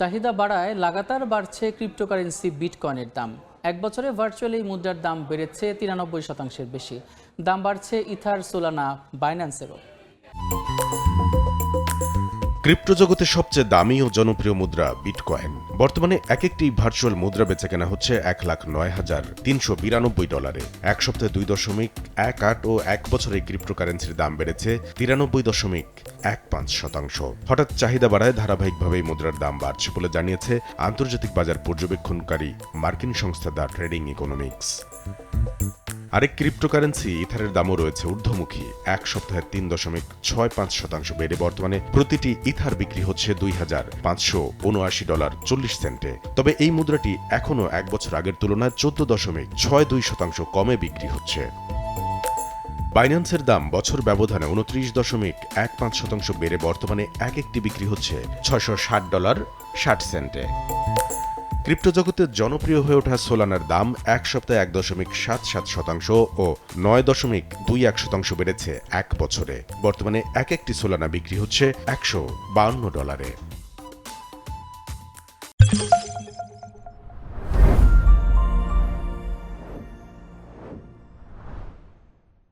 চাহিদা বাড়ায় লাগাতার বাড়ছে ক্রিপ্টোকারেন্সি বিটকয়েনের দাম। এক বছরে ভার্চুয়াল এই মুদ্রার দাম বেড়েছে 93%-এর বেশি। দাম বাড়ছে ইথার, সোলানা, বাইন্যান্সেরও। ক্রিপ্টো জগতে সবচেয়ে দামি ও জনপ্রিয় মুদ্রা বিটকয়েন। বর্তমানে এক একটি ভার্চুয়াল মুদ্রা বেচে কেনা হচ্ছে $1,09,392। এক সপ্তাহে 2.18 ও এক বছরে ক্রিপ্টোকারেন্সির দাম বেড়েছে 93.15%। হঠাৎ চাহিদা বাড়ায় ধারাবাহিকভাবে এই মুদ্রার দাম বাড়ছে বলে জানিয়েছে আন্তর্জাতিক বাজার পর্যবেক্ষণকারী মার্কিন সংস্থা দ্য ট্রেডিং ইকোনমিক্স। আরেক ক্রিপ্টোকারেন্সি ইথারের দামও রয়েছে ঊর্ধ্বমুখী। এক সপ্তাহে 3.65% বেড়ে বর্তমানে প্রতিটি ইথার বিক্রি হচ্ছে $2,579.40। তবে এই মুদ্রাটি এখনও এক বছর আগের তুলনায় 14.62% কমে বিক্রি হচ্ছে। বাইন্যান্সের দাম বছর ব্যবধানে 29.15% বেড়ে বর্তমানে এক একটি বিক্রি হচ্ছে $660.60। ক্রিপ্টো জগতে জনপ্রিয় হয়ে ওঠা সোলানার দাম এক সপ্তাহে 1.77% ও 9.21% বেড়েছে এক বছরে। বর্তমানে এক একটি সোলানা বিক্রি হচ্ছে $152।